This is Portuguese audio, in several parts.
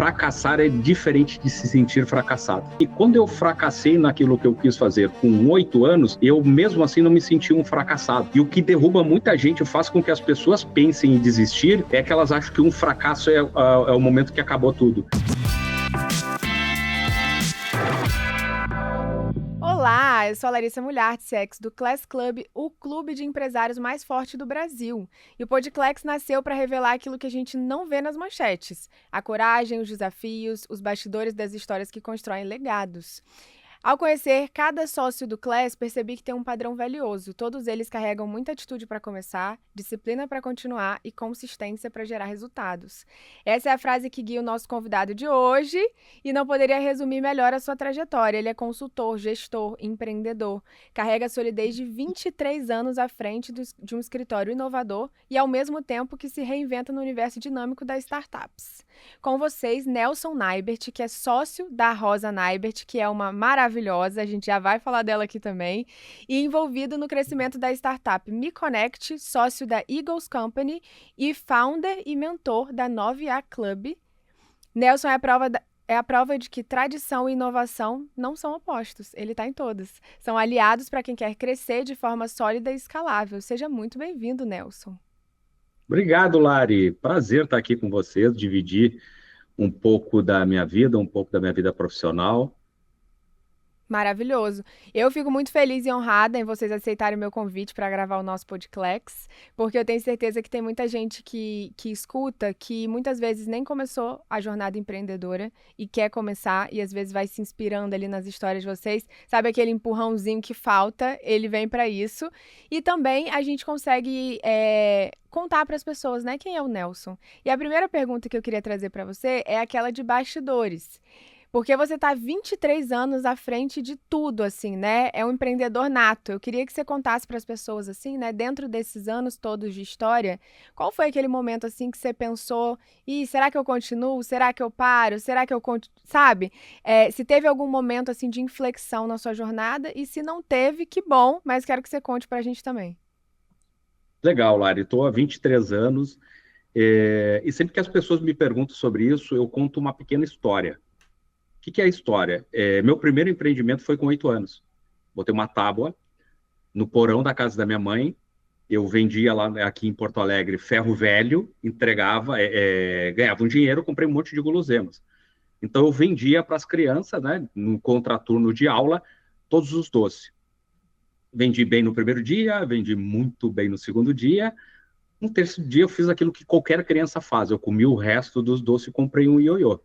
fracassar é diferente de se sentir fracassado. E quando eu fracassei naquilo que eu quis fazer com 8 anos, eu mesmo assim não me senti um fracassado. E o que derruba muita gente, faz com que as pessoas pensem em desistir, é que elas acham que um fracasso é o momento que acabou tudo. Olá, eu sou a Larissa Mulhartsex, do Class Club, o clube de empresários mais forte do Brasil. E o Podclass nasceu para revelar aquilo que a gente não vê nas manchetes: a coragem, os desafios, os bastidores das histórias que constroem legados. Ao conhecer cada sócio do Class, percebi que tem um padrão valioso. Todos eles carregam muita atitude para começar, disciplina para continuar e consistência para gerar resultados. Essa é a frase que guia o nosso convidado de hoje e não poderia resumir melhor a sua trajetória. Ele é consultor, gestor, empreendedor, carrega a solidez de 23 anos à frente de um escritório inovador e, ao mesmo tempo, que se reinventa no universo dinâmico das startups. Com vocês, Nelson Naibert, que é sócio da Rosa Naibert, que é uma maravilhosa, a gente já vai falar dela aqui também, e envolvido no crescimento da startup Me Connect, sócio da Eagles Company e founder e mentor da 9A Club. Nelson é a prova de que tradição e inovação não são opostos, ele está em todas. São aliados para quem quer crescer de forma sólida e escalável. Seja muito bem-vindo, Nelson. Obrigado, Lari. Prazer estar aqui com vocês, dividir um pouco da minha vida profissional. Maravilhoso. Eu fico muito feliz e honrada em vocês aceitarem o meu convite para gravar o nosso Podclass, porque eu tenho certeza que tem muita gente que escuta, que muitas vezes nem começou a jornada empreendedora e quer começar, e às vezes vai se inspirando ali nas histórias de vocês. Sabe aquele empurrãozinho que falta? Ele vem para isso. E também a gente consegue contar para as pessoas, né, quem é o Nelson. E a primeira pergunta que eu queria trazer para você é aquela de bastidores. Porque você está 23 anos à frente de tudo, assim, né? É um empreendedor nato. Eu queria que você contasse para as pessoas, assim, né? Dentro desses anos todos de história, qual foi aquele momento, assim, que você pensou, será que eu continuo? Será que eu paro? Será que eu sabe? Se teve algum momento, assim, de inflexão na sua jornada e se não teve, que bom, mas quero que você conte para a gente também. Legal, Lari. Estou há 23 anos e sempre que as pessoas me perguntam sobre isso, eu conto uma pequena história. O que é a história? Meu primeiro empreendimento foi com 8 anos. Botei uma tábua no porão da casa da minha mãe. Eu vendia lá aqui em Porto Alegre ferro velho, entregava, ganhava um dinheiro, comprei um monte de guloseimas. Então eu vendia para as crianças, né, no contraturno de aula, todos os doces. Vendi bem no primeiro dia, vendi muito bem no segundo dia. No terceiro dia eu fiz aquilo que qualquer criança faz. Eu comi o resto dos doces e comprei um ioiô.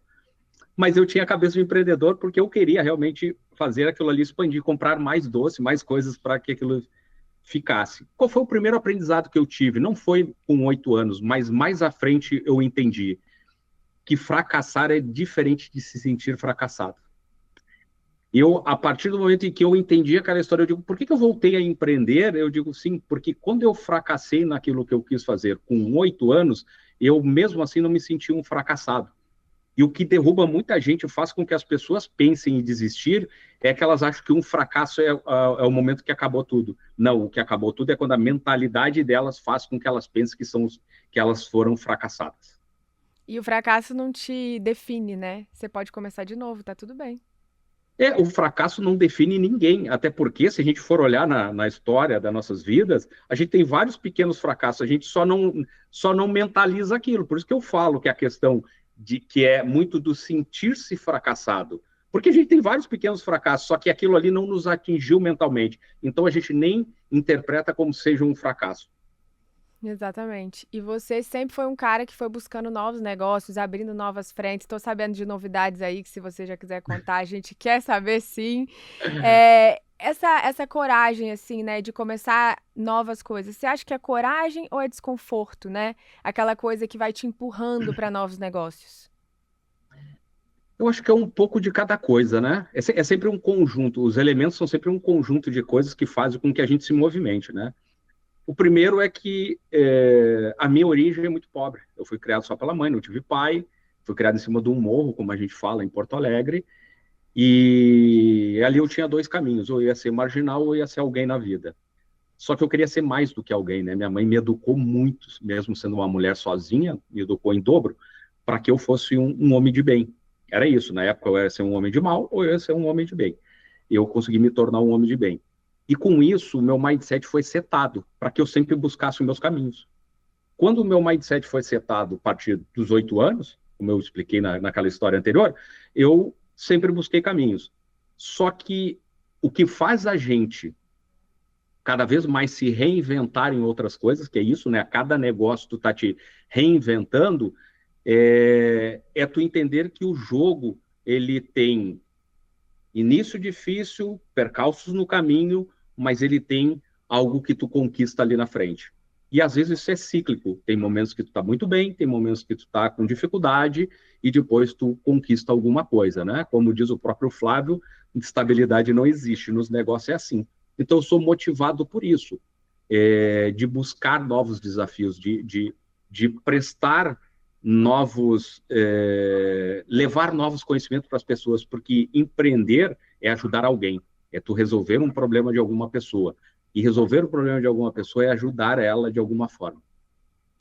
Mas eu tinha a cabeça de empreendedor porque eu queria realmente fazer aquilo ali expandir, comprar mais doce, mais coisas para que aquilo ficasse. Qual foi o primeiro aprendizado que eu tive? Não foi com 8 anos, mas mais à frente eu entendi que fracassar é diferente de se sentir fracassado. A partir do momento em que eu entendi aquela história, eu digo, por que eu voltei a empreender? Eu digo, sim, porque quando eu fracassei naquilo que eu quis fazer com 8 anos, eu mesmo assim não me senti um fracassado. E o que derruba muita gente, faz com que as pessoas pensem em desistir, é que elas acham que um fracasso é o momento que acabou tudo. Não, o que acabou tudo é quando a mentalidade delas faz com que elas pensem que elas foram fracassadas. E o fracasso não te define, né? Você pode começar de novo, tá tudo bem. O fracasso não define ninguém, até porque, se a gente for olhar na história das nossas vidas, a gente tem vários pequenos fracassos, a gente só não mentaliza aquilo. Por isso que eu falo que a questão de que é muito do sentir-se fracassado. Porque a gente tem vários pequenos fracassos, só que aquilo ali não nos atingiu mentalmente. Então a gente nem interpreta como seja um fracasso. Exatamente. E você sempre foi um cara que foi buscando novos negócios, abrindo novas frentes. Estou sabendo de novidades aí que, se você já quiser contar, a gente quer saber, sim. Essa coragem, assim, né, de começar novas coisas, você acha que é coragem ou é desconforto, né? Aquela coisa que vai te empurrando para novos negócios. Eu acho que é um pouco de cada coisa, né? É sempre um conjunto, os elementos são sempre um conjunto de coisas que fazem com que a gente se movimente, né? O primeiro é que a minha origem é muito pobre. Eu fui criado só pela mãe, não tive pai. Fui criado em cima de um morro, como a gente fala, em Porto Alegre. E ali eu tinha 2 caminhos. Ou eu ia ser marginal ou eu ia ser alguém na vida. Só que eu queria ser mais do que alguém, né? Minha mãe me educou muito, mesmo sendo uma mulher sozinha, me educou em dobro, para que eu fosse um homem de bem. Era isso, na época eu ia ser um homem de mal ou eu ia ser um homem de bem. Eu consegui me tornar um homem de bem. E com isso, o meu mindset foi setado para que eu sempre buscasse os meus caminhos. Quando o meu mindset foi setado a partir dos 8 anos, como eu expliquei naquela história anterior, eu sempre busquei caminhos. Só que o que faz a gente cada vez mais se reinventar em outras coisas, que é isso, né? A cada negócio tu tá te reinventando, é tu entender que o jogo ele tem início difícil, percalços no caminho, mas ele tem algo que tu conquista ali na frente. E às vezes isso é cíclico. Tem momentos que tu tá muito bem, tem momentos que tu tá com dificuldade e depois tu conquista alguma coisa, né? Como diz o próprio Flávio, estabilidade não existe. Nos negócios é assim. Então eu sou motivado por isso, de buscar novos desafios, de prestar novos, levar novos conhecimentos para as pessoas, porque empreender é ajudar alguém, é tu resolver um problema de alguma pessoa. E resolver o problema de alguma pessoa é ajudar ela de alguma forma.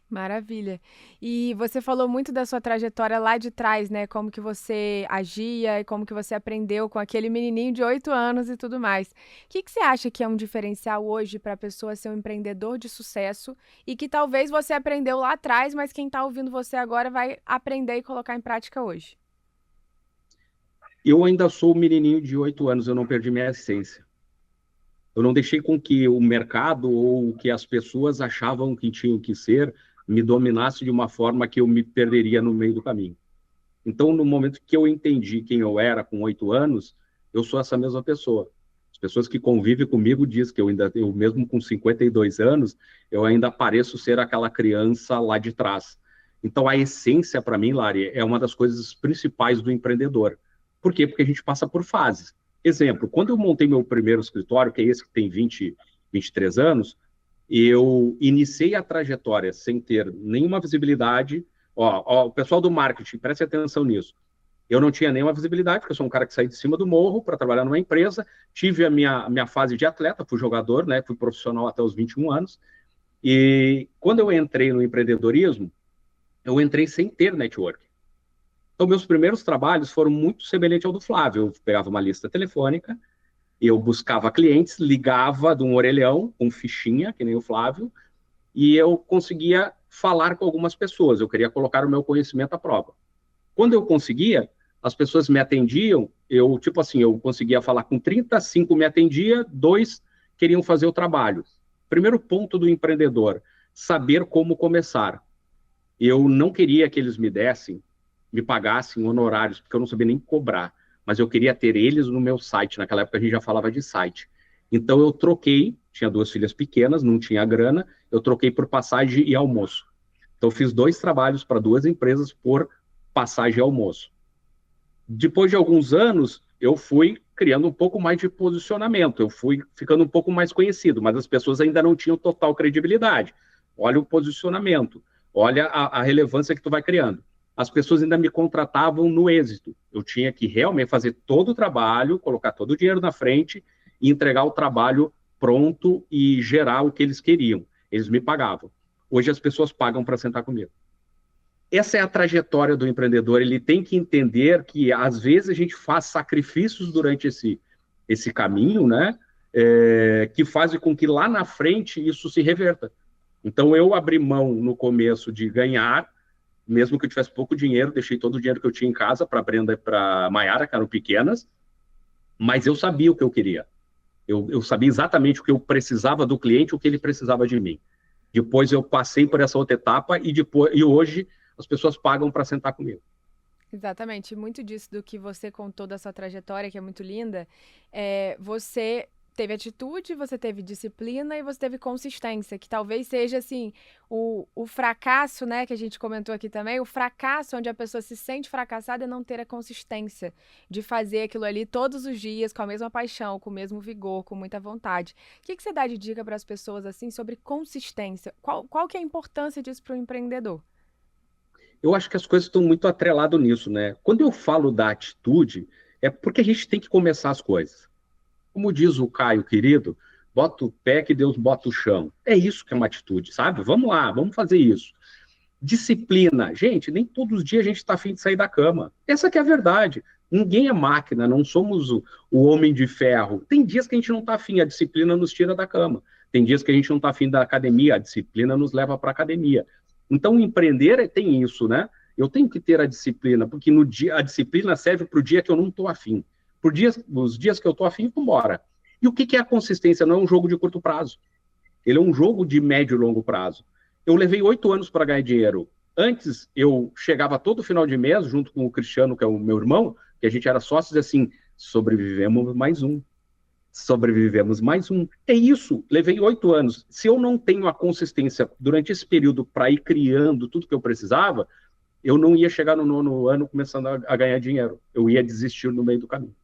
Maravilha. E você falou muito da sua trajetória lá de trás, né? Como que você agia e como que você aprendeu com aquele menininho de 8 anos e tudo mais. O que que você acha que é um diferencial hoje para a pessoa ser um empreendedor de sucesso e que talvez você aprendeu lá atrás, mas quem está ouvindo você agora vai aprender e colocar em prática hoje? Eu ainda sou o menininho de 8 anos, eu não perdi minha essência. Eu não deixei com que o mercado ou o que as pessoas achavam que tinham que ser me dominasse de uma forma que eu me perderia no meio do caminho. Então, no momento que eu entendi quem eu era com 8 anos, eu sou essa mesma pessoa. As pessoas que convivem comigo dizem que eu mesmo com 52 anos, eu ainda pareço ser aquela criança lá de trás. Então, a essência, para mim, Lari, é uma das coisas principais do empreendedor. Por quê? Porque a gente passa por fases. Exemplo, quando eu montei meu primeiro escritório, que é esse que tem 23 anos, eu iniciei a trajetória sem ter nenhuma visibilidade. O pessoal do marketing, preste atenção nisso. Eu não tinha nenhuma visibilidade, porque eu sou um cara que saí de cima do morro para trabalhar numa empresa. Tive a minha fase de atleta, fui jogador, né? Fui profissional até os 21 anos. E quando eu entrei no empreendedorismo, eu entrei sem ter network. Então, meus primeiros trabalhos foram muito semelhantes ao do Flávio. Eu pegava uma lista telefônica, eu buscava clientes, ligava de um orelhão, com fichinha, que nem o Flávio, e eu conseguia falar com algumas pessoas. Eu queria colocar o meu conhecimento à prova. Quando eu conseguia, as pessoas me atendiam, tipo assim, eu conseguia falar com 30, 5 me atendia, 2 queriam fazer o trabalho. Primeiro ponto do empreendedor, saber como começar. Eu não queria que eles me pagassem honorários, porque eu não sabia nem cobrar, mas eu queria ter eles no meu site. Naquela época a gente já falava de site. Então eu troquei, tinha 2 filhas pequenas, não tinha grana, eu troquei por passagem e almoço. Então eu fiz 2 trabalhos para 2 empresas por passagem e almoço. Depois de alguns anos, eu fui criando um pouco mais de posicionamento, eu fui ficando um pouco mais conhecido, mas as pessoas ainda não tinham total credibilidade. Olha o posicionamento, olha a relevância que tu vai criando. As pessoas ainda me contratavam no êxito. Eu tinha que realmente fazer todo o trabalho, colocar todo o dinheiro na frente e entregar o trabalho pronto e gerar o que eles queriam. Eles me pagavam. Hoje as pessoas pagam para sentar comigo. Essa é a trajetória do empreendedor. Ele tem que entender que, às vezes, a gente faz sacrifícios durante esse caminho, né? Que fazem com que lá na frente isso se reverta. Então, eu abri mão no começo de ganhar, mesmo que eu tivesse pouco dinheiro, deixei todo o dinheiro que eu tinha em casa para a Brenda e para a Maiara, que eram pequenas, mas eu sabia o que eu queria. Eu sabia exatamente o que eu precisava do cliente, o que ele precisava de mim. Depois eu passei por essa outra etapa e hoje as pessoas pagam para sentar comigo. Exatamente. Muito disso do que você contou da sua trajetória, que é muito linda, você teve atitude, você teve disciplina e você teve consistência, que talvez seja, assim, o fracasso, né, que a gente comentou aqui também, o fracasso onde a pessoa se sente fracassada é não ter a consistência de fazer aquilo ali todos os dias, com a mesma paixão, com o mesmo vigor, com muita vontade. O que que você dá de dica para as pessoas, assim, sobre consistência? Qual que é a importância disso para o empreendedor? Eu acho que as coisas estão muito atreladas nisso, né? Quando eu falo da atitude, é porque a gente tem que começar as coisas. Como diz o Caio, querido, bota o pé que Deus bota o chão. É isso que é uma atitude, sabe? Vamos lá, vamos fazer isso. Disciplina. Gente, nem todos os dias a gente está afim de sair da cama. Essa que é a verdade. Ninguém é máquina, não somos o homem de ferro. Tem dias que a gente não está afim, a disciplina nos tira da cama. Tem dias que a gente não está afim da academia, a disciplina nos leva para a academia. Então, empreender tem isso, né? Eu tenho que ter a disciplina, porque no dia, a disciplina serve para o dia que eu não estou afim. Os dias que eu estou afim, vamos embora. E o que é a consistência? Não é um jogo de curto prazo. Ele é um jogo de médio e longo prazo. Eu levei 8 anos para ganhar dinheiro. Antes, eu chegava todo final de mês, junto com o Cristiano, que é o meu irmão, que a gente era sócios, assim, sobrevivemos mais um. Sobrevivemos mais um. É isso, levei 8 anos. Se eu não tenho a consistência durante esse período para ir criando tudo que eu precisava, eu não ia chegar no 9º ano começando a ganhar dinheiro. Eu ia desistir no meio do caminho.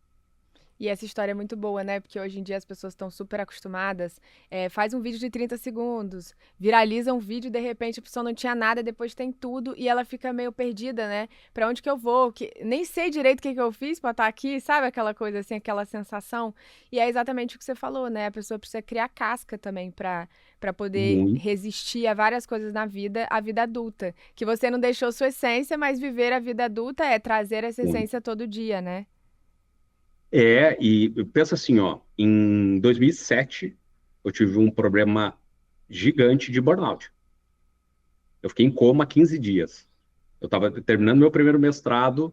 E essa história é muito boa, né? Porque hoje em dia as pessoas estão super acostumadas. Faz um vídeo de 30 segundos, viraliza um vídeo, de repente a pessoa não tinha nada, depois tem tudo e ela fica meio perdida, né? Pra onde que eu vou? Nem sei direito o que eu fiz pra estar aqui, sabe? Aquela coisa assim, aquela sensação. E é exatamente o que você falou, né? A pessoa precisa criar casca também pra poder Muito. resistir a várias coisas na vida, a vida adulta. Que você não deixou sua essência, mas viver a vida adulta é trazer essa essência todo dia, né? E pensa assim, ó, em 2007, eu tive um problema gigante de burnout. Eu fiquei em coma 15 dias. Eu estava terminando meu primeiro mestrado,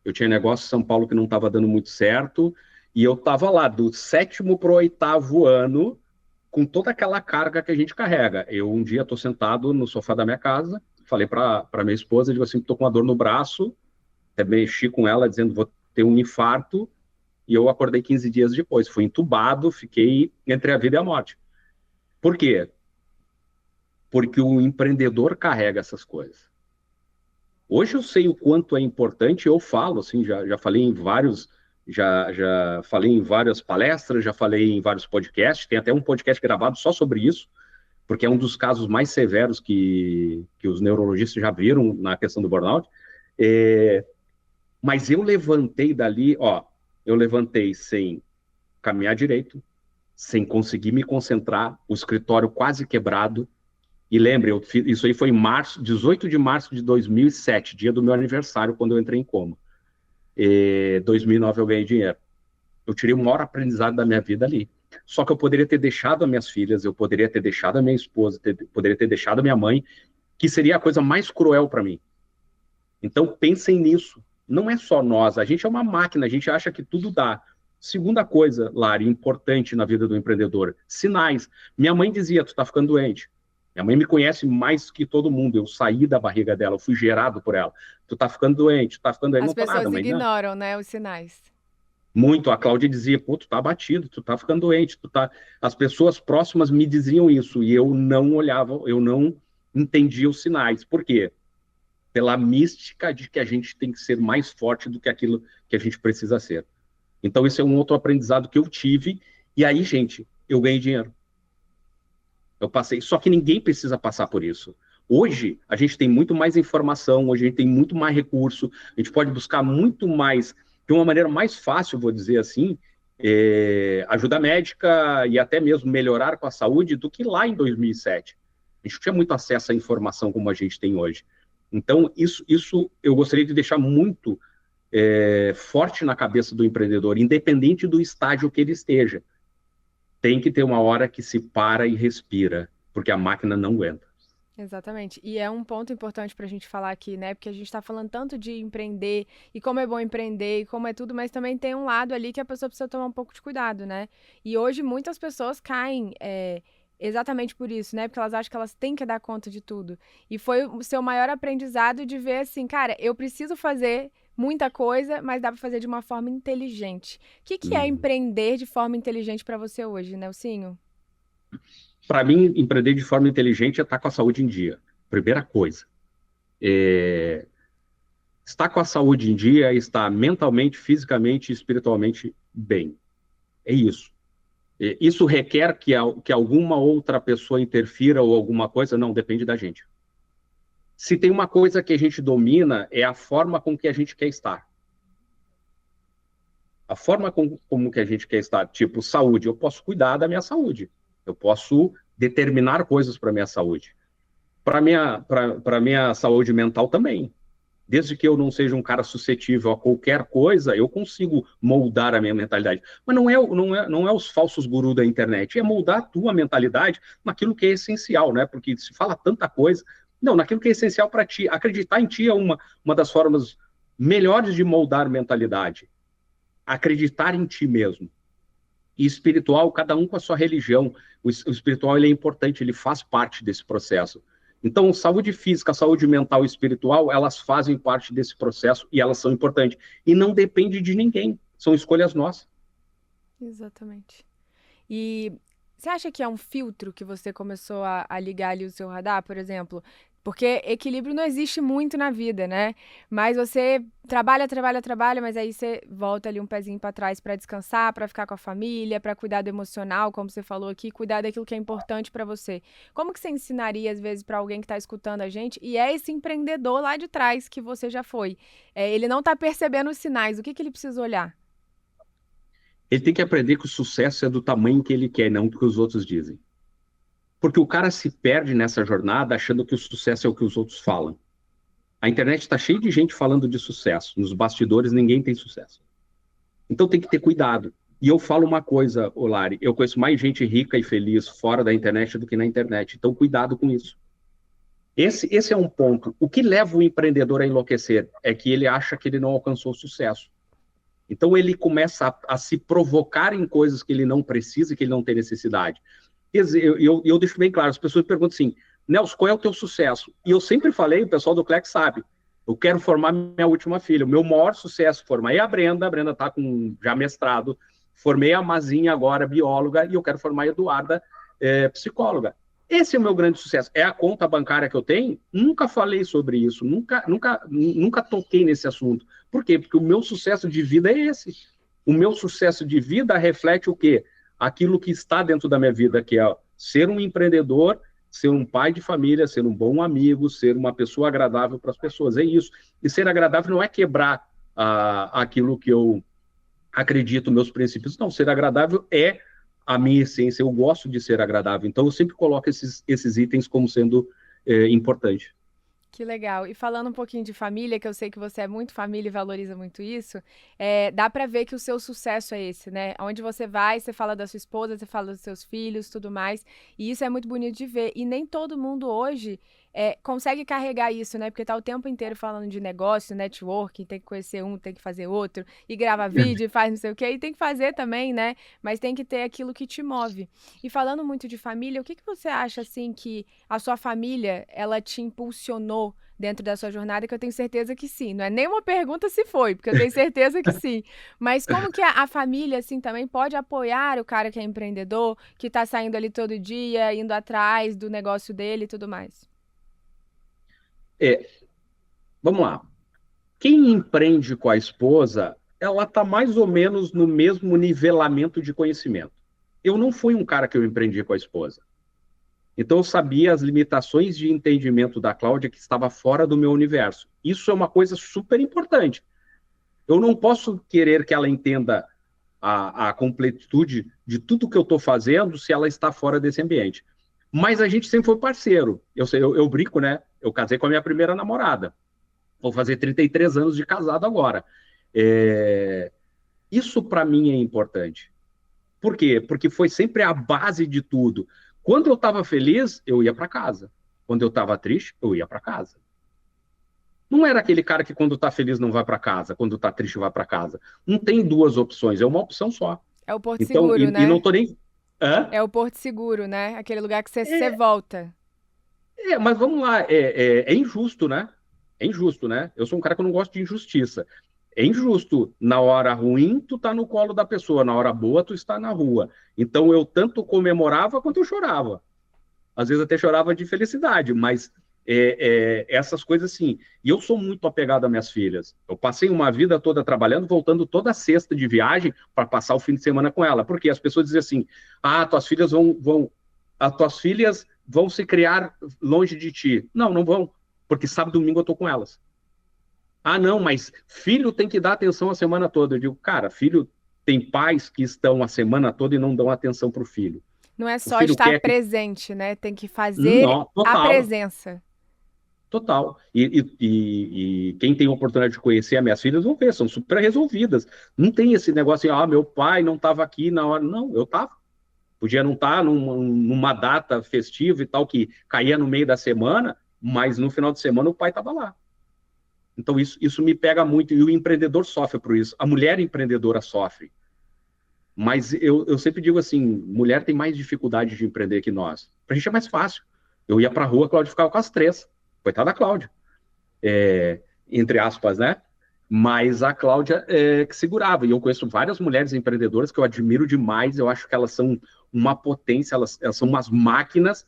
eu tinha negócio em São Paulo que não estava dando muito certo, e eu estava lá do 7º para o 8º ano, com toda aquela carga que a gente carrega. Eu um dia estou sentado no sofá da minha casa, falei para minha esposa, digo assim, estou com uma dor no braço, até mexi com ela, dizendo, vou ter um infarto, e eu acordei 15 dias depois. Fui entubado, fiquei entre a vida e a morte. Por quê? Porque o empreendedor carrega essas coisas. Hoje eu sei o quanto é importante, eu falo, assim, já falei em vários, já falei em várias palestras, já falei em vários podcasts, tem até um podcast gravado só sobre isso, porque é um dos casos mais severos que os neurologistas já viram na questão do burnout. Mas eu levantei dali, eu levantei sem caminhar direito, sem conseguir me concentrar, o escritório quase quebrado. E lembre, isso aí foi em março, 18 de março de 2007, dia do meu aniversário, quando eu entrei em coma. Em 2009 eu ganhei dinheiro. Eu tirei o maior aprendizado da minha vida ali. Só que eu poderia ter deixado as minhas filhas, eu poderia ter deixado a minha esposa, poderia ter deixado a minha mãe, que seria a coisa mais cruel para mim. Então pensem nisso. Não é só nós, a gente é uma máquina, a gente acha que tudo dá. Segunda coisa, Lari, importante na vida do empreendedor, sinais. Minha mãe dizia, tu tá ficando doente. Minha mãe me conhece mais que todo mundo, eu saí da barriga dela, eu fui gerado por ela. Tu tá ficando doente, tu tá ficando doente, As não tô nada, pessoas mãe, não. ignoram, né, os sinais. Muito, a Cláudia dizia, pô, tu tá abatido, tu tá ficando doente, tu tá... As pessoas próximas me diziam isso, e eu não olhava, eu não entendia os sinais. Por quê? Pela mística de que a gente tem que ser mais forte do que aquilo que a gente precisa ser. Então, esse é um outro aprendizado que eu tive. E aí, gente, eu ganhei dinheiro. Eu passei. Só que ninguém precisa passar por isso. Hoje, a gente tem muito mais informação, hoje a gente tem muito mais recurso, a gente pode buscar muito mais, de uma maneira mais fácil, vou dizer assim, ajuda médica e até mesmo melhorar com a saúde do que lá em 2007. A gente não tinha muito acesso à informação como a gente tem hoje. Então, isso eu gostaria de deixar muito forte na cabeça do empreendedor, independente do estágio que ele esteja. Tem que ter uma hora que se para e respira, porque a máquina não aguenta. Exatamente. E é um ponto importante para a gente falar aqui, né? Porque a gente está falando tanto de empreender e como é bom empreender e como é tudo, mas também tem um lado ali que a pessoa precisa tomar um pouco de cuidado, né? E hoje muitas pessoas caem exatamente por isso, né? Porque elas acham que elas têm que dar conta de tudo. E foi o seu maior aprendizado de ver assim, cara, eu preciso fazer muita coisa, mas dá para fazer de uma forma inteligente. O que é empreender de forma inteligente para você hoje, Nelsinho? Para mim, empreender de forma inteligente é estar com a saúde em dia. Primeira coisa. Estar com a saúde em dia é estar mentalmente, fisicamente e espiritualmente bem. É isso. Isso requer que alguma outra pessoa interfira ou alguma coisa? Não, depende da gente. Se tem uma coisa que a gente domina, é a forma com que a gente quer estar. A forma como que a gente quer estar. Tipo, saúde. Eu posso cuidar da minha saúde. Eu posso determinar coisas para a minha saúde. para minha saúde mental também. Desde que eu não seja um cara suscetível a qualquer coisa, eu consigo moldar a minha mentalidade. Mas não é os falsos gurus da internet, é moldar a tua mentalidade naquilo que é essencial, né? Porque se fala tanta coisa. Não, naquilo que é essencial para ti. Acreditar em ti é uma das formas melhores de moldar mentalidade. Acreditar em ti mesmo. E espiritual, cada um com a sua religião. O espiritual ele é importante, ele faz parte desse processo. Então, saúde física, saúde mental e espiritual, elas fazem parte desse processo e elas são importantes. E não depende de ninguém, são escolhas nossas. Exatamente. E você acha que é um filtro que você começou a ligar ali o seu radar, por exemplo? Porque equilíbrio não existe muito na vida, né? Mas você trabalha, mas aí você volta ali um pezinho para trás para descansar, para ficar com a família, para cuidar do emocional, como você falou aqui, cuidar daquilo que é importante para você. Como que você ensinaria, às vezes, para alguém que está escutando a gente e é esse empreendedor lá de trás que você já foi? Ele não está percebendo os sinais, o que ele precisa olhar? Ele tem que aprender que o sucesso é do tamanho que ele quer, não do que os outros dizem. Porque o cara se perde nessa jornada achando que o sucesso é o que os outros falam. A internet está cheia de gente falando de sucesso. Nos bastidores, ninguém tem sucesso. Então tem que ter cuidado. E eu falo uma coisa, Olari, eu conheço mais gente rica e feliz fora da internet do que na internet. Então cuidado com isso. Esse é um ponto. O que leva o empreendedor a enlouquecer é que ele acha que ele não alcançou sucesso. Então ele começa a se provocar em coisas que ele não precisa, que ele não tem necessidade. Eu deixo bem claro, as pessoas perguntam assim, Nelson, qual é o teu sucesso? E eu sempre falei, o pessoal do Clex sabe, eu quero formar minha última filha. O meu maior sucesso, formei a Brenda está com já mestrado, formei a Mazinha agora, bióloga, e eu quero formar a Eduarda, psicóloga. Esse é o meu grande sucesso. É a conta bancária que eu tenho? Nunca falei sobre isso, nunca toquei nesse assunto. Por quê? Porque o meu sucesso de vida é esse. O meu sucesso de vida reflete o quê? Aquilo que está dentro da minha vida, que é ser um empreendedor, ser um pai de família, ser um bom amigo, ser uma pessoa agradável para as pessoas. É isso. E ser agradável não é quebrar aquilo que eu acredito, meus princípios. Não, ser agradável é a minha essência. Eu gosto de ser agradável. Então, eu sempre coloco esses itens como sendo importante. Que legal. E falando um pouquinho de família, que eu sei que você é muito família e valoriza muito isso, dá pra ver que o seu sucesso é esse, né? Onde você vai, você fala da sua esposa, você fala dos seus filhos, tudo mais. E isso é muito bonito de ver. E nem todo mundo hoje consegue carregar isso, né? Porque tá o tempo inteiro falando de negócio, networking, tem que conhecer um, tem que fazer outro, e grava vídeo, e faz não sei o quê, e tem que fazer também, né? Mas tem que ter aquilo que te move. E falando muito de família, o que você acha, assim, que a sua família, ela te impulsionou dentro da sua jornada, que eu tenho certeza que sim. Não é nem uma pergunta se foi, porque eu tenho certeza que sim. Mas como que a família, assim, também pode apoiar o cara que é empreendedor, que tá saindo ali todo dia, indo atrás do negócio dele e tudo mais? Vamos lá. Quem empreende com a esposa, ela está mais ou menos no mesmo nivelamento de conhecimento. Eu não fui um cara que eu empreendi com a esposa. Então, eu sabia as limitações de entendimento da Cláudia que estava fora do meu universo. Isso é uma coisa super importante. Eu não posso querer que ela entenda a completude de tudo que eu estou fazendo se ela está fora desse ambiente. Mas a gente sempre foi parceiro. Eu brinco, né? Eu casei com a minha primeira namorada. Vou fazer 33 anos de casado agora. Isso, para mim, é importante. Por quê? Porque foi sempre a base de tudo. Quando eu estava feliz, eu ia para casa. Quando eu estava triste, eu ia para casa. Não era aquele cara que quando está feliz não vai para casa, quando está triste vai para casa. Não tem duas opções, é uma opção só. É o Porto Então, Seguro, e não né? tô nem... Hã? É o Porto Seguro, né? Aquele lugar que você volta. Mas vamos lá, é injusto, né? É injusto, né? Eu sou um cara que não gosta de injustiça. É injusto. Na hora ruim, tu tá no colo da pessoa. Na hora boa, tu está na rua. Então, eu tanto comemorava quanto eu chorava. Às vezes até chorava de felicidade, mas essas coisas assim. E eu sou muito apegado às minhas filhas. Eu passei uma vida toda trabalhando, voltando toda sexta de viagem para passar o fim de semana com ela. Porque as pessoas dizem assim, as tuas filhas vão se criar longe de ti. Não, não vão, porque sábado e domingo eu tô com elas. Ah, não, mas filho tem que dar atenção a semana toda. Eu digo, cara, filho tem pais que estão a semana toda e não dão atenção para o filho. Não é O só filho estar quer que... presente, né? Tem que fazer Não, a total. presença. Total. E quem tem a oportunidade de conhecer as minhas filhas vão ver, são super resolvidas. Não tem esse negócio assim, meu pai não estava aqui na hora. Não, eu estava. Podia não estar numa data festiva e tal, que caía no meio da semana, mas no final de semana o pai estava lá. Então isso me pega muito, e o empreendedor sofre por isso. A mulher empreendedora sofre. Mas eu sempre digo assim, mulher tem mais dificuldade de empreender que nós. Pra gente é mais fácil. Eu ia pra rua, a Cláudia ficava com as três. Coitada da Cláudia. Entre aspas, né? Mas a Cláudia que segurava. E eu conheço várias mulheres empreendedoras que eu admiro demais. Eu acho que elas são uma potência, elas são umas máquinas,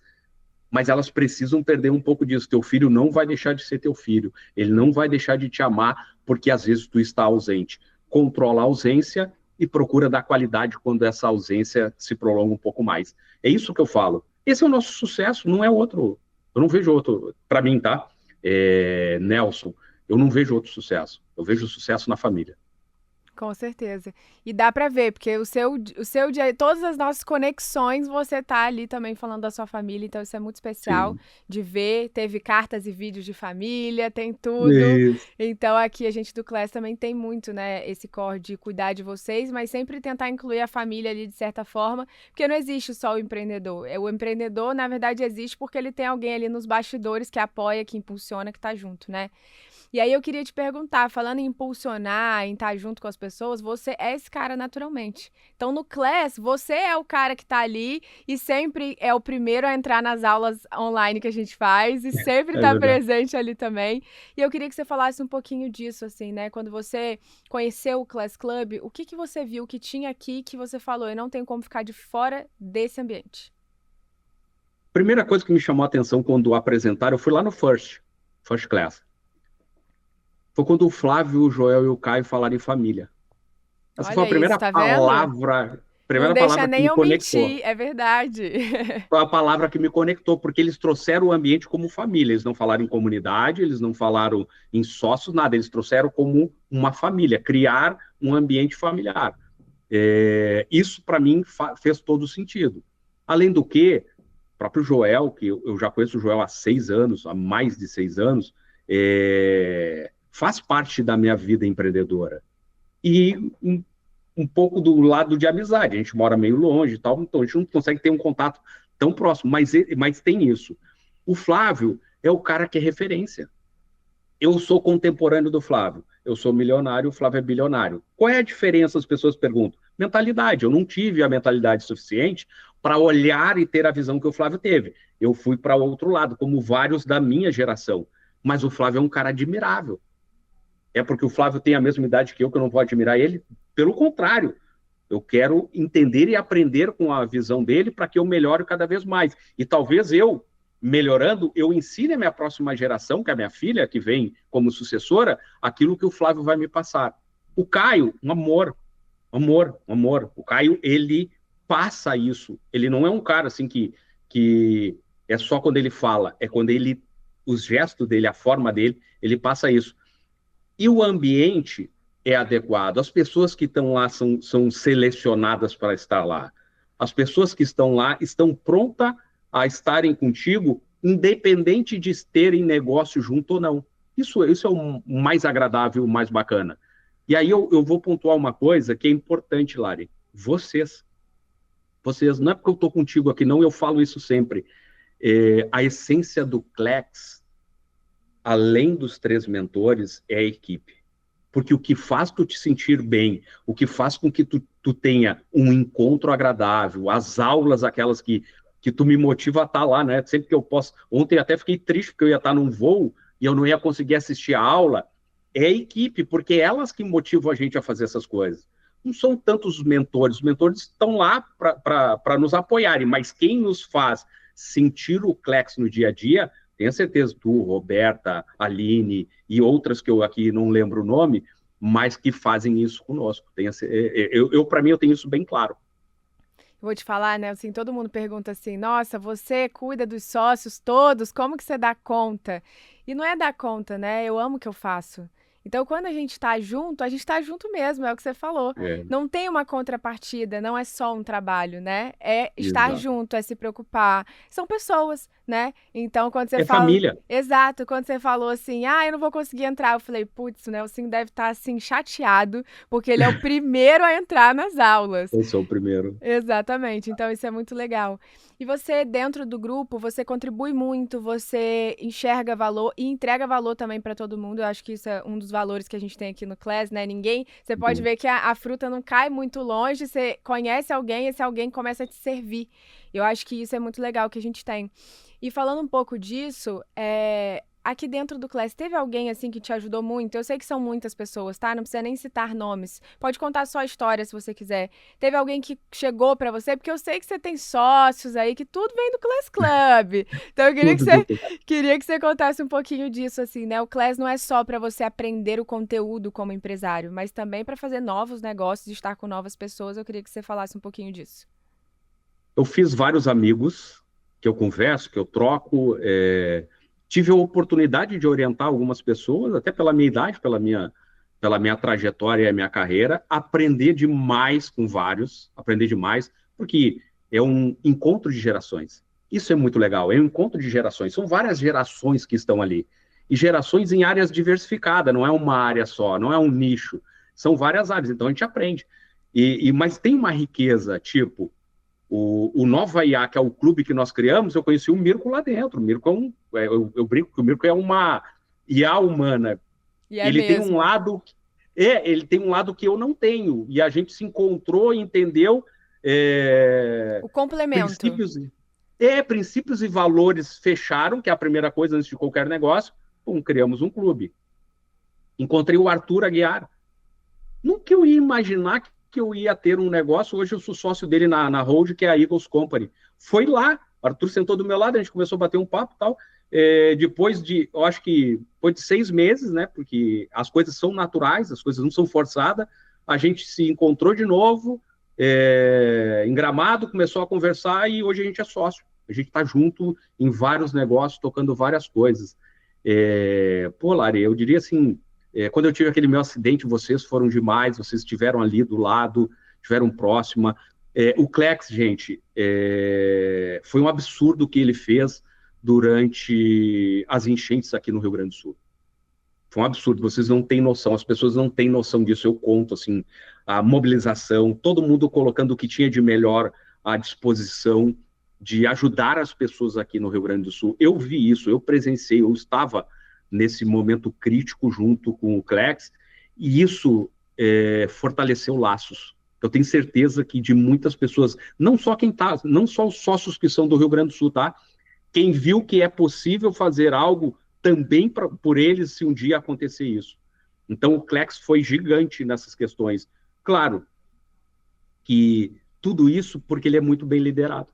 mas elas precisam perder um pouco disso. Teu filho não vai deixar de ser teu filho. Ele não vai deixar de te amar porque às vezes tu está ausente. Controla a ausência e procura dar qualidade quando essa ausência se prolonga um pouco mais. É isso que eu falo. Esse é o nosso sucesso, não é outro. Eu não vejo outro. Para mim, tá? Nelson, eu não vejo outro sucesso. Eu vejo sucesso na família. Com certeza. E dá pra ver, porque o seu dia, todas as nossas conexões, você tá ali também falando da sua família, então isso é muito especial Sim. de ver. Teve cartas e vídeos de família, tem tudo. Isso. Então aqui a gente do Class também tem muito, né, esse core de cuidar de vocês, mas sempre tentar incluir a família ali de certa forma, porque não existe só o empreendedor. O empreendedor, na verdade, existe porque ele tem alguém ali nos bastidores que apoia, que impulsiona, que tá junto, né? E aí eu queria te perguntar, falando em impulsionar, em estar junto com as pessoas, você é esse cara naturalmente. Então no Class, você é o cara que tá ali e sempre é o primeiro a entrar nas aulas online que a gente faz e sempre É tá verdade. presente ali também. E eu queria que você falasse um pouquinho disso, assim, né? Quando você conheceu o Class Club, o que que você viu que tinha aqui que você falou, eu não tenho como ficar de fora desse ambiente? Primeira coisa que me chamou a atenção quando apresentaram, eu fui lá no First Class. Foi quando o Flávio, o Joel e o Caio falaram em família. Essa foi Olha isso, tá vendo? Não primeira deixa palavra que nem me eu mentir, conectou. é verdade. Foi a palavra que me conectou, porque eles trouxeram o ambiente como família. Eles não falaram em comunidade, eles não falaram em sócios, nada. Eles trouxeram como uma família, criar um ambiente familiar. Isso, para mim, fez todo sentido. Além do que, o próprio Joel, que eu já conheço o Joel há 6 anos, há mais de 6 anos, faz parte da minha vida empreendedora. E um pouco do lado de amizade. A gente mora meio longe e tal, então a gente não consegue ter um contato tão próximo, mas tem isso. O Flávio é o cara que é referência. Eu sou contemporâneo do Flávio. Eu sou milionário, o Flávio é bilionário. Qual é a diferença? As pessoas perguntam. Mentalidade. Eu não tive a mentalidade suficiente para olhar e ter a visão que o Flávio teve. Eu fui para o outro lado, como vários da minha geração. Mas o Flávio é um cara admirável. É porque o Flávio tem a mesma idade que eu não vou admirar ele? Pelo contrário, eu quero entender e aprender com a visão dele para que eu melhore cada vez mais. E talvez eu, melhorando, eu ensine a minha próxima geração, que é a minha filha, que vem como sucessora, aquilo que o Flávio vai me passar. O Caio, um amor, amor, amor. O Caio, ele passa isso. Ele não é um cara assim que é só quando ele fala, é quando ele, os gestos dele, a forma dele, ele passa isso. E o ambiente é adequado. As pessoas que estão lá são selecionadas para estar lá. As pessoas que estão lá estão prontas a estarem contigo, independente de terem negócio junto ou não. Isso é o mais agradável, o mais bacana. E aí eu vou pontuar uma coisa que é importante, Lari. Vocês, não é porque eu estou contigo aqui, não, eu falo isso sempre. A essência do Clex, além dos 3 mentores, é a equipe. Porque o que faz tu te sentir bem, o que faz com que tu tenha um encontro agradável, as aulas, aquelas que tu me motiva a estar lá, né? Sempre que eu posso. Ontem até fiquei triste porque eu ia estar num voo e eu não ia conseguir assistir a aula. É a equipe, porque é elas que motivam a gente a fazer essas coisas. Não são tantos os mentores estão lá para nos apoiarem, mas quem nos faz sentir o Clex no dia a dia, tenho certeza, tu, Roberta, Aline e outras que eu aqui não lembro o nome, mas que fazem isso conosco. Para mim, eu tenho isso bem claro. Vou te falar, né? Assim, todo mundo pergunta assim: nossa, você cuida dos sócios todos, como que você dá conta? E não é dar conta, né? Eu amo o que eu faço. Então, quando a gente está junto mesmo, é o que você falou. É, Não tem uma contrapartida, não é só um trabalho, né? É estar exato. junto, é se preocupar. São pessoas, né? Então, quando você É fala. família. Exato, quando você falou assim, eu não vou conseguir entrar, eu falei, putz, o Nelson deve estar assim, chateado, porque ele é o primeiro a entrar nas aulas. Eu sou o primeiro. Exatamente, então isso é muito legal. E você, dentro do grupo, você contribui muito, você enxerga valor e entrega valor também para todo mundo. Eu acho que isso é um dos valores que a gente tem aqui no Class, né? Ninguém. Você pode Bom, ver que a fruta não cai muito longe, você conhece alguém, esse alguém começa a te servir. Eu acho que isso é muito legal que a gente tem. E falando um pouco disso, aqui dentro do Class, teve alguém assim que te ajudou muito? Eu sei que são muitas pessoas, tá? Não precisa nem citar nomes. Pode contar só a história se você quiser. Teve alguém que chegou pra você, porque eu sei que você tem sócios aí, que tudo vem do Class Club. Então eu queria que tudo do você, que queria que você contasse um pouquinho disso, assim, né? O Class não é só pra você aprender o conteúdo como empresário, mas também pra fazer novos negócios e estar com novas pessoas. Eu queria que você falasse um pouquinho disso. eu fiz vários amigos que eu converso, que eu troco. Tive a oportunidade de orientar algumas pessoas, até pela minha idade, pela minha trajetória e a minha carreira, aprender demais com vários, aprender demais, porque é um encontro de gerações. Isso é muito legal, é um encontro de gerações. São várias gerações que estão ali. E gerações em áreas diversificadas, não é uma área só, não é um nicho. São várias áreas, então a gente aprende. Mas tem uma riqueza, tipo, o Nova IA, que é o clube que nós criamos, eu conheci o Mirko lá dentro. O Mirko eu brinco que o Mirko é uma IA humana. E é Ele tem um mesmo. lado, ele tem um lado que eu não tenho. E a gente se encontrou e entendeu O complemento. princípios, princípios e valores fecharam, que é a primeira coisa antes de qualquer negócio. Pum, criamos um clube. Encontrei o Arthur Aguiar. Nunca eu ia imaginar que eu ia ter um negócio. Hoje eu sou sócio dele na Hold, que é a Eagles Company. Foi lá, o Arthur sentou do meu lado, a gente começou a bater um papo e tal. Depois de, eu acho que depois de 6 meses, né? Porque as coisas são naturais, as coisas não são forçadas. A gente se encontrou de novo, em Gramado, começou a conversar e hoje a gente é sócio. A gente está junto em vários negócios, tocando várias coisas. Pô, Lari, eu diria assim, quando eu tive aquele meu acidente, vocês foram demais, vocês estiveram ali do lado, estiveram próxima. O Clex, gente, foi um absurdo o que ele fez durante as enchentes aqui no Rio Grande do Sul. Foi um absurdo, vocês não têm noção, as pessoas não têm noção disso. Eu conto, assim, a mobilização, todo mundo colocando o que tinha de melhor à disposição de ajudar as pessoas aqui no Rio Grande do Sul. Eu vi isso, eu presenciei, eu estava nesse momento crítico junto com o Clex, e isso fortaleceu laços. Eu tenho certeza que de muitas pessoas, não só quem tá, não só os sócios que são do Rio Grande do Sul, tá? Quem viu que é possível fazer algo também por eles se um dia acontecer isso. Então o Clex foi gigante nessas questões. Claro que tudo isso porque ele é muito bem liderado.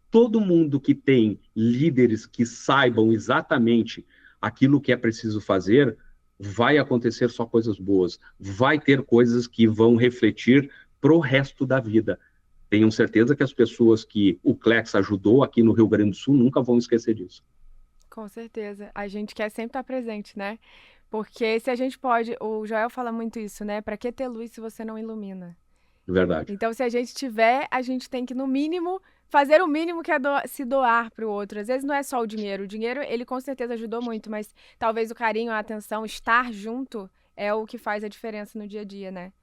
Todo mundo que tem líderes que saibam exatamente aquilo que é preciso fazer, vai acontecer só coisas boas. Vai ter coisas que vão refletir pro resto da vida. Tenham certeza que as pessoas que o Clex ajudou aqui no Rio Grande do Sul nunca vão esquecer disso. Com certeza. A gente quer sempre estar presente, né? Porque se a gente pode, o Joel fala muito isso, né? Pra que ter luz se você não ilumina? Verdade. Então, se a gente tiver, a gente tem que, no mínimo, fazer o mínimo que é se doar para o outro. Às vezes não é só o dinheiro. O dinheiro, ele com certeza ajudou muito, mas talvez o carinho, a atenção, estar junto é o que faz a diferença no dia a dia, né?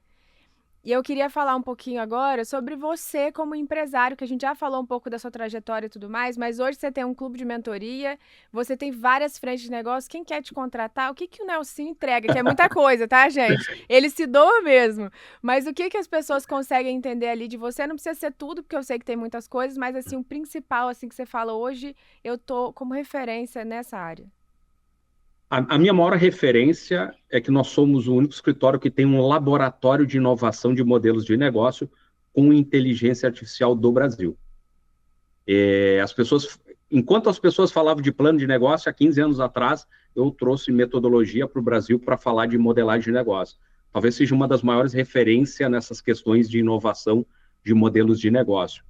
E eu queria falar um pouquinho agora sobre você como empresário, que a gente já falou um pouco da sua trajetória e tudo mais, mas hoje você tem um clube de mentoria, você tem várias frentes de negócio. Quem quer te contratar? O que que o Nelson entrega? Que é muita coisa, tá, gente? Ele se doa mesmo. Mas o que que as pessoas conseguem entender ali de você? Não precisa ser tudo, porque eu sei que tem muitas coisas, mas assim, o principal, assim, que você fala hoje, eu tô como referência nessa área. A minha maior referência é que nós somos o único escritório que tem um laboratório de inovação de modelos de negócio com inteligência artificial do Brasil. Enquanto as pessoas falavam de plano de negócio, há 15 anos atrás, eu trouxe metodologia para o Brasil para falar de modelagem de negócio. Talvez seja uma das maiores referências nessas questões de inovação de modelos de negócio,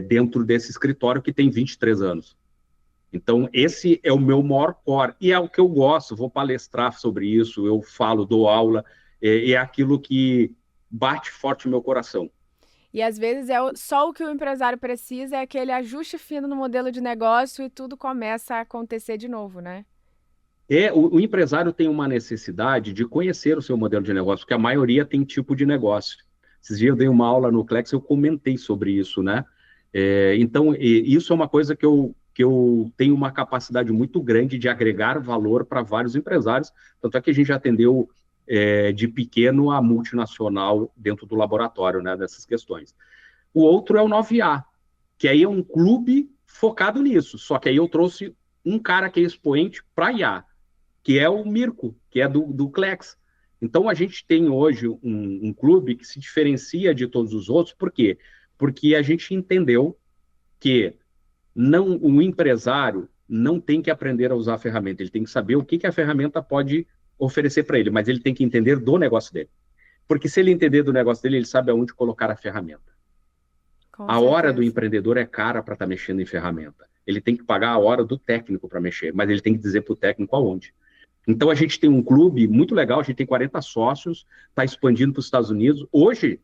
dentro desse escritório que tem 23 anos. Então, esse é o meu maior core, e é o que eu gosto, vou palestrar sobre isso, eu falo, dou aula, é aquilo que bate forte no meu coração. E às vezes só o que o empresário precisa é aquele ajuste fino no modelo de negócio e tudo começa a acontecer de novo, né? O empresário tem uma necessidade de conhecer o seu modelo de negócio, porque a maioria tem tipo de negócio. Esses dias eu dei uma aula no Clex, eu comentei sobre isso, né? Então, isso é uma coisa que eu tenho uma capacidade muito grande de agregar valor para vários empresários, tanto é que a gente já atendeu de pequeno a multinacional dentro do laboratório, né, dessas questões. O outro é o 9A, que aí é um clube focado nisso, só que aí eu trouxe um cara que é expoente para IA, que é o Mirko, que é do Clex. Então, a gente tem hoje um clube que se diferencia de todos os outros, por quê? Porque a gente entendeu que o empresário não tem que aprender a usar a ferramenta, ele tem que saber o que a ferramenta pode oferecer para ele, mas ele tem que entender do negócio dele. Porque se ele entender do negócio dele, ele sabe aonde colocar a ferramenta. Com A hora do certeza. empreendedor é cara para estar mexendo em ferramenta. Ele tem que pagar a hora do técnico para mexer, mas ele tem que dizer para o técnico aonde. Então, a gente tem um clube muito legal, a gente tem 40 sócios, está expandindo para os Estados Unidos. Hoje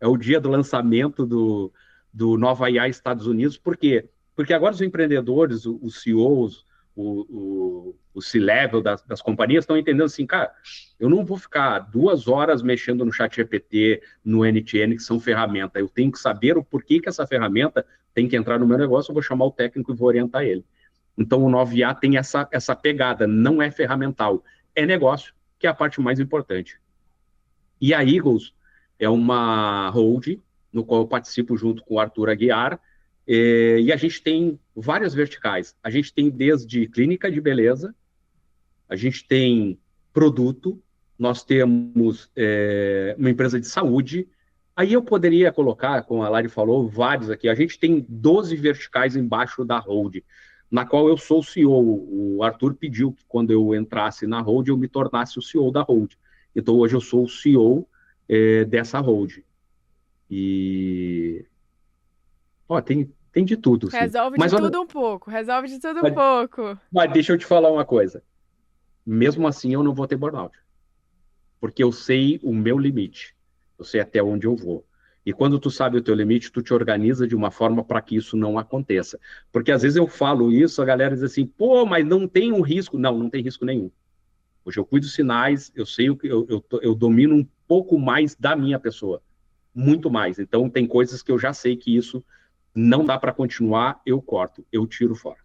é o dia do lançamento do Nova IA Estados Unidos. Por quê? Porque agora os empreendedores, os CEOs, o C-Level das companhias estão entendendo assim, cara, eu não vou ficar 2 horas mexendo no chat GPT, no NTN, que são ferramentas. Eu tenho que saber o porquê que essa ferramenta tem que entrar no meu negócio, eu vou chamar o técnico e vou orientar ele. Então, o 9A tem essa pegada, não é ferramental, é negócio, que é a parte mais importante. E a Eagles é uma hold, no qual eu participo junto com o Arthur Aguiar, e a gente tem várias verticais. A gente tem desde clínica de beleza, a gente tem produto, nós temos uma empresa de saúde. Aí eu poderia colocar, como a Lari falou, vários aqui. A gente tem 12 verticais embaixo da hold, na qual eu sou o CEO. O Arthur pediu que quando eu entrasse na hold, eu me tornasse o CEO da hold. Então, hoje eu sou o CEO dessa hold. E... Ó, tem de tudo, sim. Resolve de Mas, olha, tudo um pouco, resolve de tudo um mas, pouco. mas deixa eu te falar uma coisa. Mesmo assim, eu não vou ter burnout. Porque eu sei o meu limite. Eu sei até onde eu vou. E quando tu sabe o teu limite, tu te organiza de uma forma para que isso não aconteça. Porque às vezes eu falo isso, a galera diz assim, pô, mas não tem um risco. Não, não tem risco nenhum. Hoje eu cuido dos sinais, eu sei o que eu domino um pouco mais da minha pessoa. Muito mais. Então tem coisas que eu já sei que isso não dá para continuar, eu corto, eu tiro fora.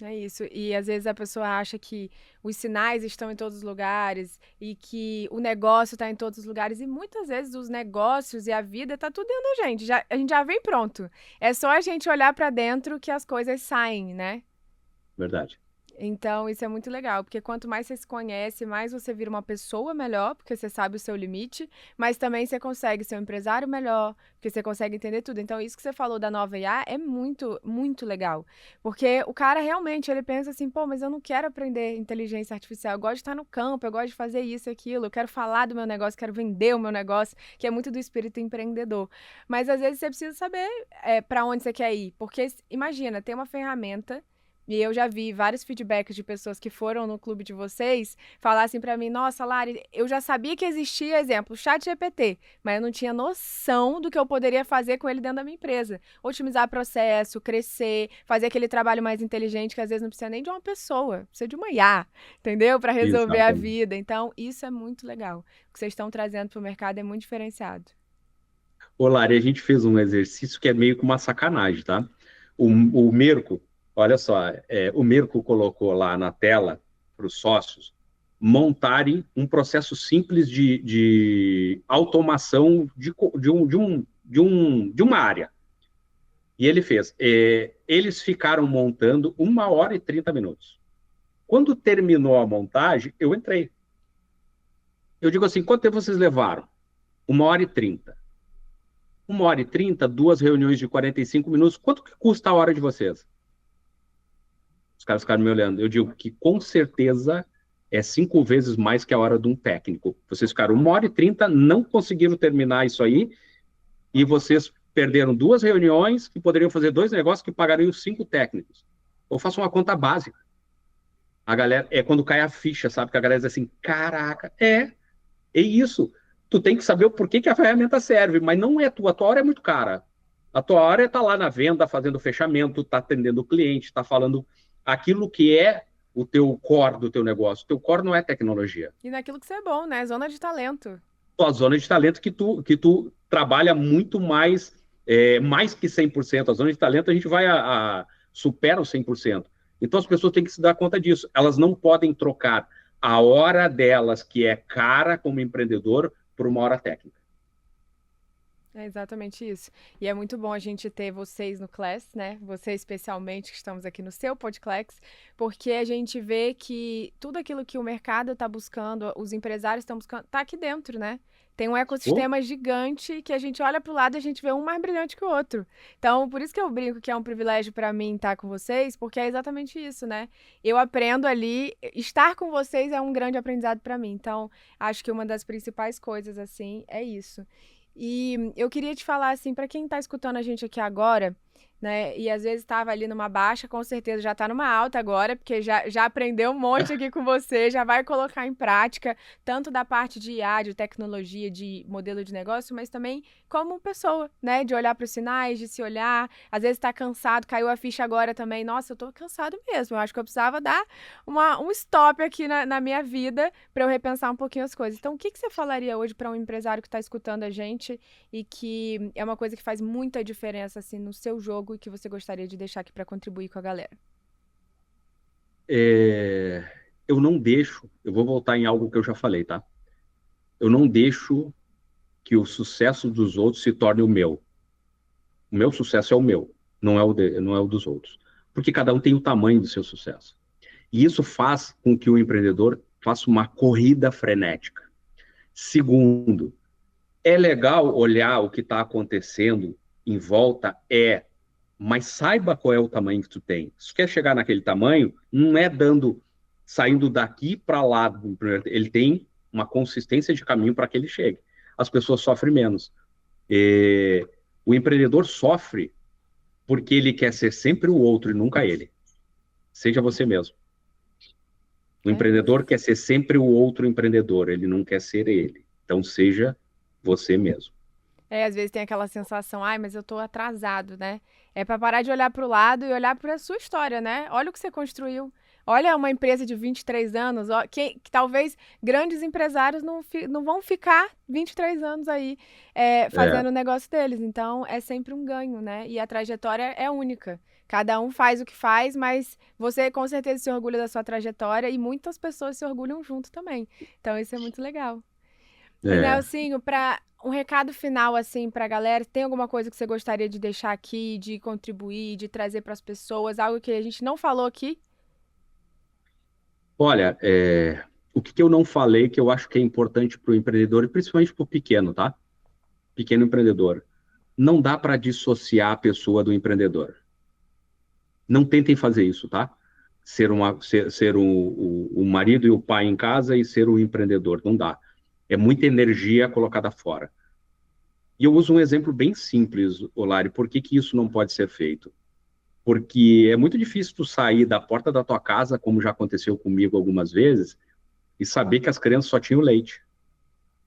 É isso. E às vezes a pessoa acha que os sinais estão em todos os lugares e que o negócio está em todos os lugares. E muitas vezes os negócios e a vida tá tudo dentro da gente. A gente já vem pronto. É só a gente olhar para dentro que as coisas saem, né? Verdade. Então, isso é muito legal, porque quanto mais você se conhece, mais você vira uma pessoa melhor, porque você sabe o seu limite, mas também você consegue ser um empresário melhor, porque você consegue entender tudo. Então, isso que você falou da nova IA é muito, muito legal. Porque o cara realmente, ele pensa assim, pô, mas eu não quero aprender inteligência artificial, eu gosto de estar no campo, eu gosto de fazer isso e aquilo, eu quero falar do meu negócio, quero vender o meu negócio, que é muito do espírito empreendedor. Mas às vezes você precisa saber para onde você quer ir, porque imagina, tem uma ferramenta. E eu já vi vários feedbacks de pessoas que foram no clube de vocês falar assim pra mim, nossa, Lari, eu já sabia que existia, exemplo, o ChatGPT, mas eu não tinha noção do que eu poderia fazer com ele dentro da minha empresa. Otimizar processo, crescer, fazer aquele trabalho mais inteligente que às vezes não precisa nem de uma pessoa, precisa de uma IA, entendeu? Para resolver a Exatamente. vida. Então, isso é muito legal. O que vocês estão trazendo pro mercado é muito diferenciado. Ô, Lari, a gente fez um exercício que é meio que uma sacanagem, tá? O Mirko, olha só, o Mirko colocou lá na tela para os sócios montarem um processo simples de automação de uma área. E ele fez. Eles ficaram montando 1 hora e 30 minutos. Quando terminou a montagem, eu entrei. Eu digo assim, quanto tempo vocês levaram? 1 hora e 30. 1 hora e 30, 2 reuniões de 45 minutos. Quanto que custa a hora de vocês? Os caras ficaram me olhando. Eu digo que com certeza é 5 vezes mais que a hora de um técnico. Vocês ficaram 1 hora e 30, não conseguiram terminar isso aí, e vocês perderam 2 reuniões que poderiam fazer 2 negócios que pagariam 5 técnicos. Ou faço uma conta básica. A galera, é quando cai a ficha, sabe? Que a galera diz assim, caraca, é isso. Tu tem que saber o porquê que a ferramenta serve, mas não é tua hora é muito cara. A tua hora é estar lá na venda, fazendo fechamento, tá atendendo o cliente, tá falando aquilo que é o teu core do teu negócio. O teu core não é tecnologia. E naquilo que você é bom, né? Zona de talento. Tua zona de talento que tu trabalha muito mais, mais que 100%. A zona de talento a gente vai supera o 100%. Então as pessoas têm que se dar conta disso. Elas não podem trocar a hora delas, que é cara como empreendedor, por uma hora técnica. É exatamente isso. E é muito bom a gente ter vocês no Class, né? Você especialmente, que estamos aqui no seu Podclass, porque a gente vê que tudo aquilo que o mercado está buscando, os empresários estão buscando, está aqui dentro, né? Tem um Oh, ecossistema gigante que a gente olha para o lado e a gente vê um mais brilhante que o outro. Então, por isso que eu brinco que é um privilégio para mim estar com vocês, porque é exatamente isso, né? Eu aprendo ali, estar com vocês é um grande aprendizado para mim. Então, acho que uma das principais coisas, assim, é isso. E eu queria te falar assim, para quem está escutando a gente aqui agora, né, e às vezes estava ali numa baixa, com certeza já está numa alta agora, porque já aprendeu um monte aqui com você, já vai colocar em prática, tanto da parte de IA, de tecnologia, de modelo de negócio, mas também como pessoa, né, de olhar para os sinais, de se olhar, às vezes está cansado, caiu a ficha agora também, nossa, eu tô cansado mesmo, eu acho que eu precisava dar um stop aqui na minha vida para eu repensar um pouquinho as coisas. Então, o que que você falaria hoje para um empresário que está escutando a gente e que é uma coisa que faz muita diferença assim no seu jogo e que você gostaria de deixar aqui para contribuir com a galera? é, eu não deixo, eu vou voltar em algo que eu já falei, tá? Eu não deixo que o sucesso dos outros se torne o meu. O meu sucesso é o meu, não é o dos outros. Porque cada um tem o tamanho do seu sucesso. E isso faz com que o empreendedor faça uma corrida frenética. Segundo, é legal olhar o que está acontecendo em volta, mas saiba qual é o tamanho que tu tem. Se tu quer chegar naquele tamanho, não é saindo daqui para lá. Ele tem uma consistência de caminho para que ele chegue. As pessoas sofrem menos. E o empreendedor sofre porque ele quer ser sempre o outro e nunca ele. Seja você mesmo. O É isso. empreendedor quer ser sempre o outro empreendedor, ele não quer ser ele. Então, seja você mesmo. É, às vezes tem aquela sensação, ai, mas eu tô atrasado, né? É para parar de olhar para o lado e olhar para a sua história, né? Olha o que você construiu. Olha uma empresa de 23 anos, ó, que talvez grandes empresários não vão ficar 23 anos aí É, fazendo o negócio deles. Então, é sempre um ganho, né? E a trajetória é única. Cada um faz o que faz, mas você com certeza se orgulha da sua trajetória e muitas pessoas se orgulham junto também. Então, isso é muito legal. E é. Nelsinho, para um recado final assim para a galera, tem alguma coisa que você gostaria de deixar aqui, de contribuir, de trazer para as pessoas, algo que a gente não falou aqui? Olha, o que eu não falei que eu acho que é importante para o empreendedor, e principalmente para o pequeno, tá? Pequeno empreendedor. Não dá para dissociar a pessoa do empreendedor. Não tentem fazer isso, tá? Ser o marido e o pai em casa e ser o empreendedor. Não dá. É muita energia colocada fora. E eu uso um exemplo bem simples, Olari. Por que que isso não pode ser feito? Porque é muito difícil tu sair da porta da tua casa, como já aconteceu comigo algumas vezes, e saber que as crianças só tinham leite.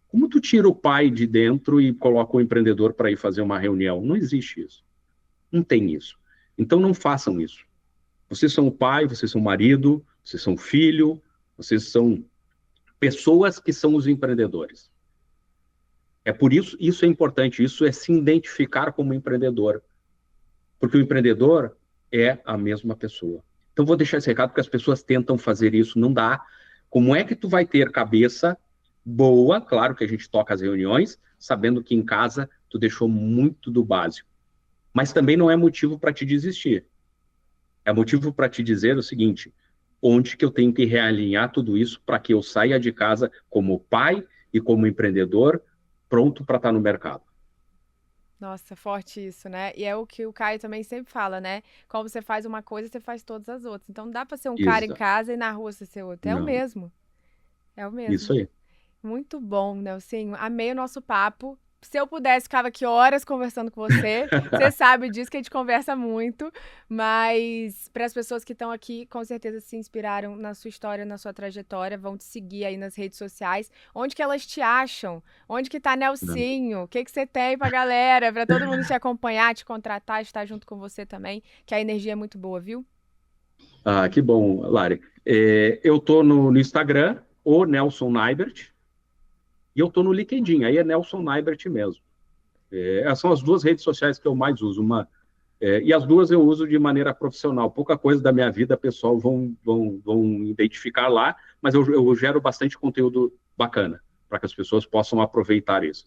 Como tu tira o pai de dentro e coloca o empreendedor para ir fazer uma reunião? Não existe isso. Não tem isso. Então não façam isso. Vocês são o pai, vocês são o marido, vocês são o filho, vocês são pessoas que são os empreendedores. É por isso, isso é importante, isso é se identificar como empreendedor, porque o empreendedor é a mesma pessoa. Então vou deixar esse recado porque as pessoas tentam fazer isso, não dá. Como é que tu vai ter cabeça boa? Claro que a gente toca as reuniões, sabendo que em casa tu deixou muito do básico, mas também não é motivo para te desistir. É motivo para te dizer o seguinte: onde que eu tenho que realinhar tudo isso para que eu saia de casa como pai e como empreendedor, pronto para estar no mercado. Nossa, forte isso, né? E é o que o Caio também sempre fala, né? Como você faz uma coisa, você faz todas as outras. Então não dá para ser um cara em Exato. casa e na rua você ser outro. É o Não, mesmo. É o mesmo. isso aí. Muito bom, Nelsinho. Amei o nosso papo. Se eu pudesse, ficava aqui horas conversando com você. Você sabe disso, que a gente conversa muito. Mas para as pessoas que estão aqui, com certeza se inspiraram na sua história, na sua trajetória, vão te seguir aí nas redes sociais. Onde que elas te acham? Onde que tá Nelsinho? O que que você tem pra galera? Para todo mundo te acompanhar, te contratar, estar junto com você também, que a energia é muito boa, viu? Ah, que bom, Lari. Eu tô no Instagram, o Nelson Naibert, e eu tô no LinkedIn, aí é Nelson Naibert mesmo. Essas são as duas redes sociais que eu mais uso. E as duas eu uso de maneira profissional. Pouca coisa da minha vida pessoal vão identificar lá, mas eu gero bastante conteúdo bacana para que as pessoas possam aproveitar isso.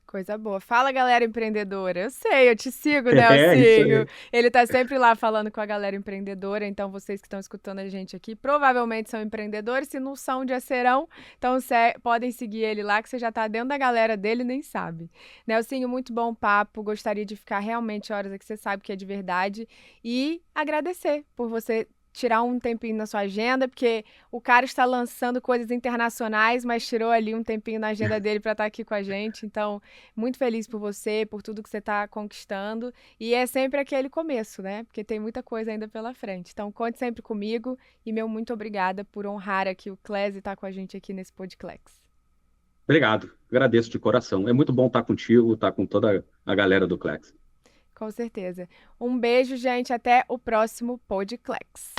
Coisa boa. Fala, galera empreendedora. Eu sei, eu te sigo, É, isso Nelsinho. aí. Ele tá sempre lá falando com a galera empreendedora, então vocês que estão escutando a gente aqui provavelmente são empreendedores, se não são, já serão. Então podem seguir ele lá, que você já tá dentro da galera dele e nem sabe. Nelsinho, muito bom papo. Gostaria de ficar realmente horas aqui, você sabe que é de verdade. E agradecer por você tirar um tempinho na sua agenda, porque o cara está lançando coisas internacionais, mas tirou ali um tempinho na agenda dele para estar aqui com a gente. Então, muito feliz por você, por tudo que você está conquistando. E é sempre aquele começo, né? Porque tem muita coisa ainda pela frente. Então, conte sempre comigo. E meu muito obrigada por honrar aqui o Clés e estar com a gente aqui nesse Podclex. Obrigado, agradeço de coração. É muito bom estar contigo, estar com toda a galera do Clex. Com certeza. Um beijo, gente. Até o próximo Podclex.